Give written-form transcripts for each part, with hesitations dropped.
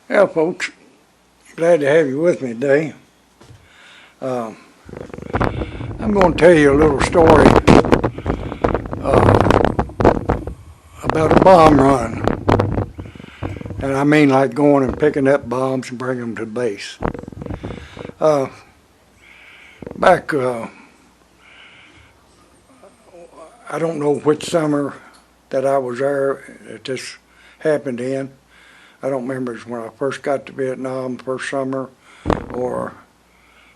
Well, folks, glad to have you with me today. I'm going to tell you a little story about a bomb run. And I mean like going and picking up bombs and bringing them to the base. Uh, back, I don't know which summer that I was there that this happened in. I don't remember if it was when I first got to Vietnam, first summer, or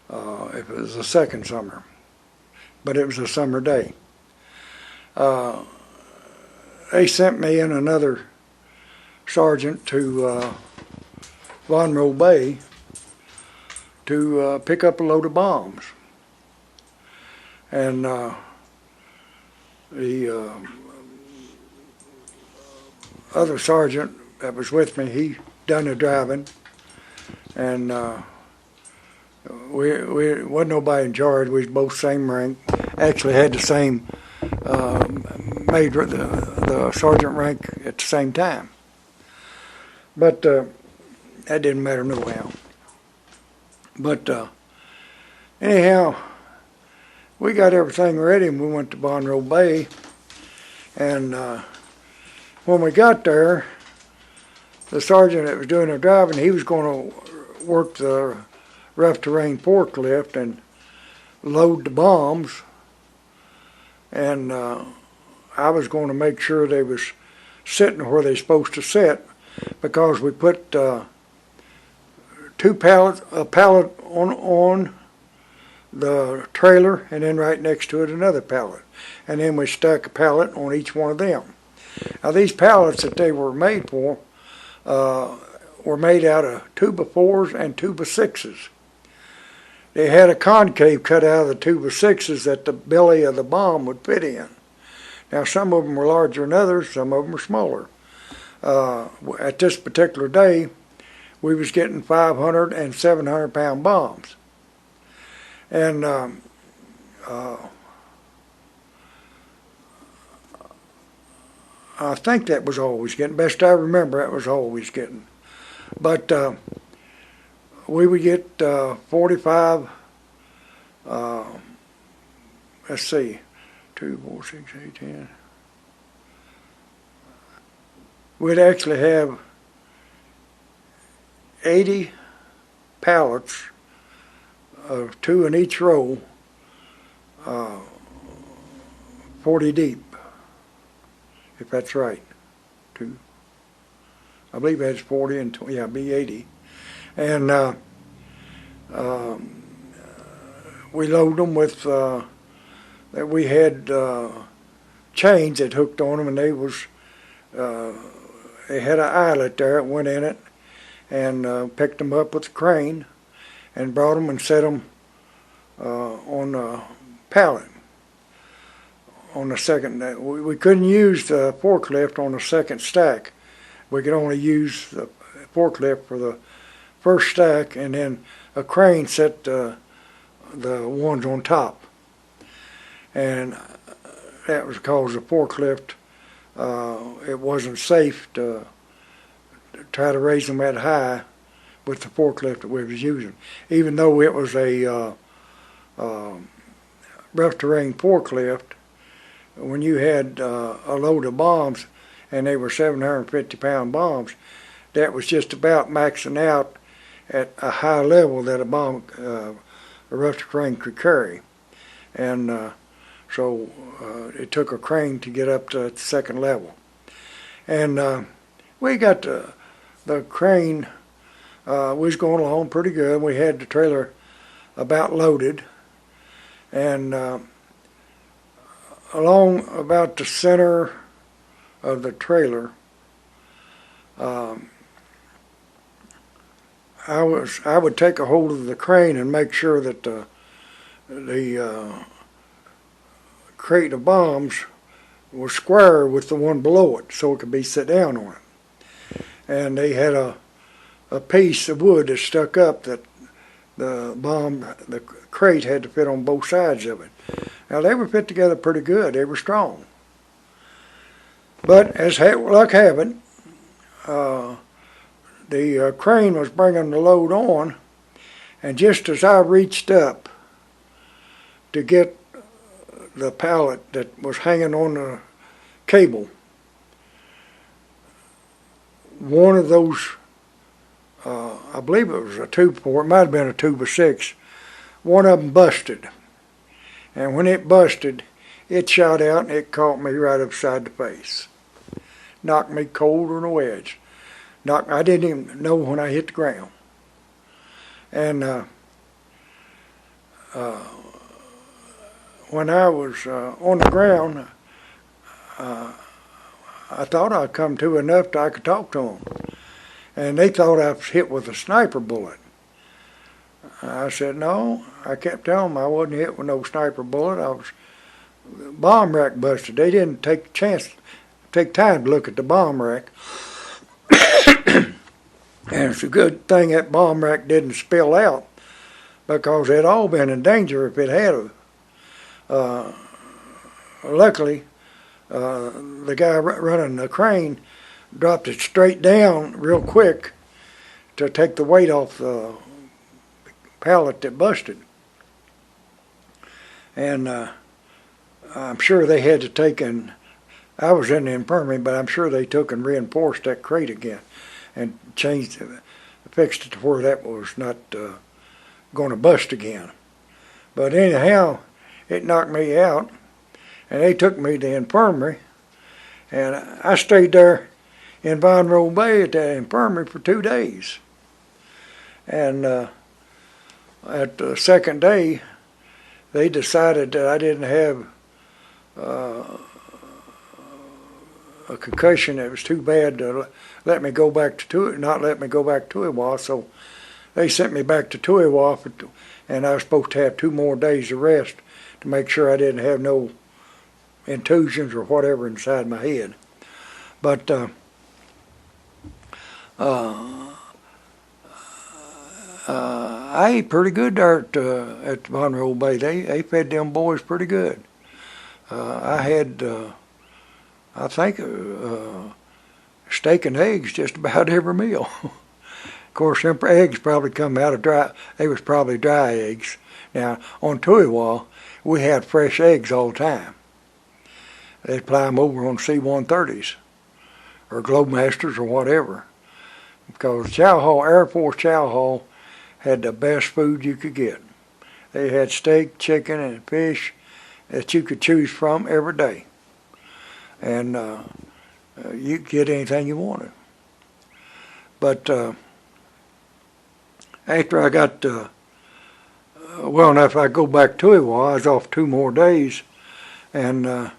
if it was the second summer. But it was a summer day. They sent me and another sergeant to Vonroe Bay to pick up a load of bombs. And the other sergeant that was with me, he done the driving, and we wasn't nobody in charge. We was both same rank. Actually had the same major, the sergeant rank at the same time. But that didn't matter no how. But anyhow, we got everything ready and we went to Vonroe Bay. And when we got there, the sergeant that was doing the driving, he was going to work the rough terrain forklift and load the bombs. And I was going to make sure they was sitting where they're supposed to sit, because we put a pallet on the trailer, and then right next to it another pallet. And then we stuck a pallet on each one of them. Now these pallets that they were made for were made out of 2x4s and 2x6s. They had a concave cut out of the 2x6s that the belly of the bomb would fit in. Now some of them were larger than others, some of them were smaller. At this particular day, we was getting 500 and 700 pound bombs. And I think that was all we was getting. Best I remember, that was all we was getting. But we would get 45, let's see, 2, 4, 6, 8, 10. We'd actually have 80 pallets of 2 in each row, 40 deep, if that's right. 2. I believe that's 40 and 20, yeah, be 80. And we load them with, we had chains that hooked on them, and they was, they had an eyelet there that went in it, and picked them up with a crane and brought them and set them on a pallet. On the second, we couldn't use the forklift on the second stack. We could only use the forklift for the first stack, and then a crane set the ones on top. And that was because the forklift, it wasn't safe to try to raise them that high with the forklift that we was using. Even though it was a rough terrain forklift, when you had a load of bombs and they were 750 pound bombs, that was just about maxing out at a high level that a bomb, a rough terrain could carry. And so it took a crane to get up to the second level. And we got the crane, we was going along pretty good. We had the trailer about loaded, and along about the center of the trailer, I would take a hold of the crane and make sure that the crate of bombs was square with the one below it, so it could be set down on it. And they had a piece of wood that stuck up that the crate had to fit on both sides of it. Now they were fit together pretty good. They were strong. But as luck have it, the crane was bringing the load on, and just as I reached up to get the pallet that was hanging on the cable, one of those, I believe it was a 2-4, it might have been a 2x6, one of them busted. And when it busted, it shot out and it caught me right upside the face. Knocked me cold on a wedge. I didn't even know when I hit the ground. And when I was on the ground, I thought I'd come to enough that I could talk to them. And they thought I was hit with a sniper bullet. I said, no. I kept telling them I wasn't hit with no sniper bullet. I was bomb rack busted. They didn't take time to look at the bomb rack. And it's a good thing that bomb rack didn't spill out, because they'd all been in danger if it had. Luckily, the guy running the crane dropped it straight down real quick to take the weight off the pallet that busted. And I'm sure they had to take I was in the infirmary, but I'm sure they took and reinforced that crate again and fixed it to where that was not going to bust again. But anyhow, it knocked me out, and they took me to the infirmary, and I stayed there in Monroe Bay at that infirmary for 2 days. And at the second day, they decided that I didn't have a concussion that was too bad to let me go back to not let me go back to Tuiwawa. So they sent me back to Tuiwawa, and I was supposed to have 2 more days of rest to make sure I didn't have no contusions or whatever inside my head. But I ate pretty good there at Monroe Bay. They fed them boys pretty good. I had, I think, steak and eggs just about every meal. Of course, them eggs probably come out of they was probably dry eggs. Now, on Tuiwawa, we had fresh eggs all the time. They'd fly them over on C-130s or Globemasters or whatever. Because Chow Hall, Air Force Chow Hall, had the best food you could get. They had steak, chicken, and fish that you could choose from every day. And you could get anything you wanted. But after I got well enough, I go back to Tuiwawa. I was off 2 more days, and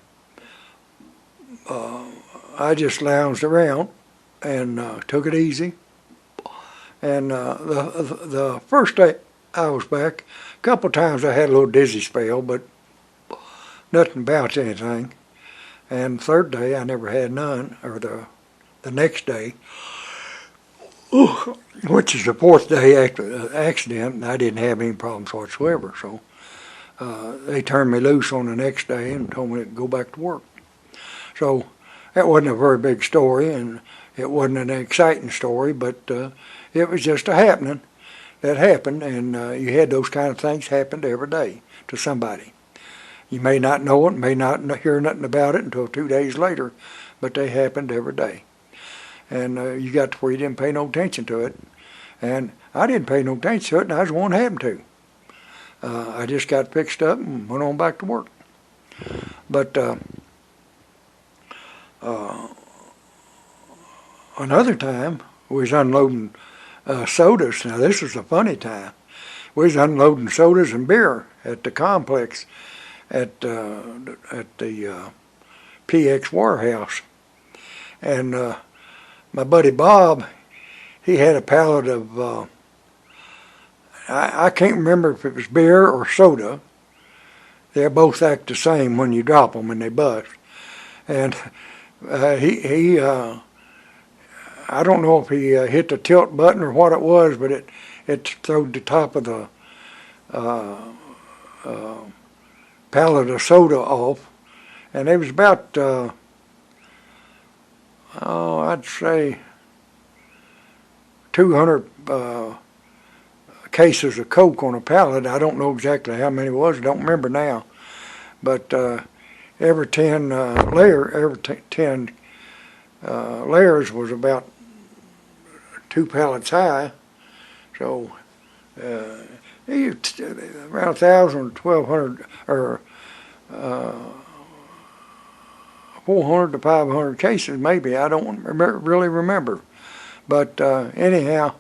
I just lounged around and took it easy. And the first day I was back, a couple of times I had a little dizzy spell, but nothing about anything. And the third day I never had none, or the next day, which is the 4th day after the accident, and I didn't have any problems whatsoever. So they turned me loose on the next day and told me to go back to work. So that wasn't a very big story, and it wasn't an exciting story, but it was just a happening that happened, and you had those kind of things happen every day to somebody. You may not know it, may not hear nothing about it until 2 days later, but they happened every day. And you got to where you didn't pay no attention to it. And I didn't pay no attention to it, and I was the one happened to. I just got fixed up and went on back to work. But another time, we was unloading sodas. Now, this was a funny time. We was unloading sodas and beer at the complex at the PX warehouse. And my buddy Bob, he had a pallet of, I can't remember if it was beer or soda. They both act the same when you drop them and they bust. And he I don't know if he hit the tilt button or what it was, but it throwed the top of the pallet of soda off. And it was about, I'd say 200 cases of Coke on a pallet. I don't know exactly how many it was. I don't remember now. But every 10 layers was about 2 pallets high. So around 1,000, 1,200, or 400 to 500 cases maybe. I don't really remember. But anyhow,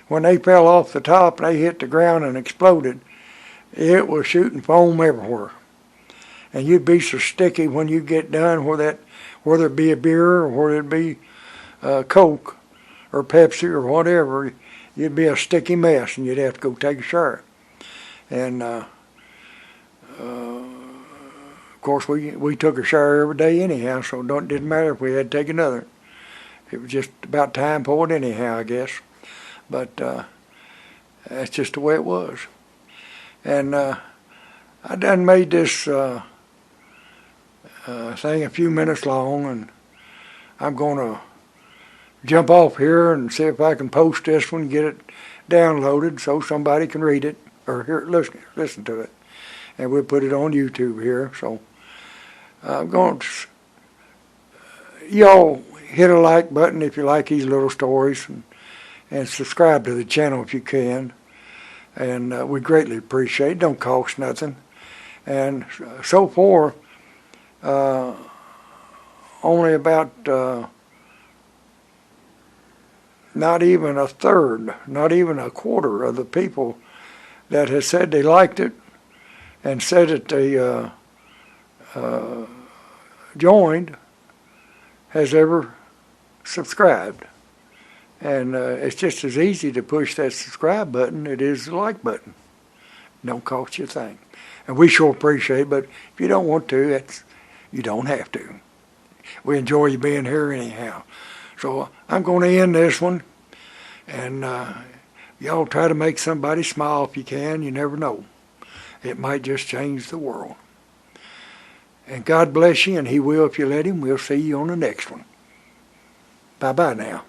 when they fell off the top and they hit the ground and exploded, it was shooting foam everywhere. And you'd be so sticky when you get done, whether it be a beer or whether it be Coke or Pepsi or whatever, you'd be a sticky mess and you'd have to go take a shower. And of course we took a shower every day anyhow, so it didn't matter if we had to take another. It was just about time for it anyhow, I guess. But that's just the way it was. And I done made this thing a few minutes long, and I'm going to jump off here and see if I can post this one, get it downloaded so somebody can read it or hear it, listen to it. And we'll put it on YouTube here. So I'm going to, y'all hit a like button if you like these little stories, and subscribe to the channel if you can. And we greatly appreciate it. Don't cost nothing. And so far, only about not even a third, not even a quarter of the people that has said they liked it and said that they joined has ever subscribed. And it's just as easy to push that subscribe button it is the like button. Don't cost you a thing. And we sure appreciate it, but if you don't want to, you don't have to. We enjoy you being here anyhow. So I'm going to end this one, and y'all try to make somebody smile if you can. You never know. It might just change the world. And God bless you, and He will if you let Him. We'll see you on the next one. Bye-bye now.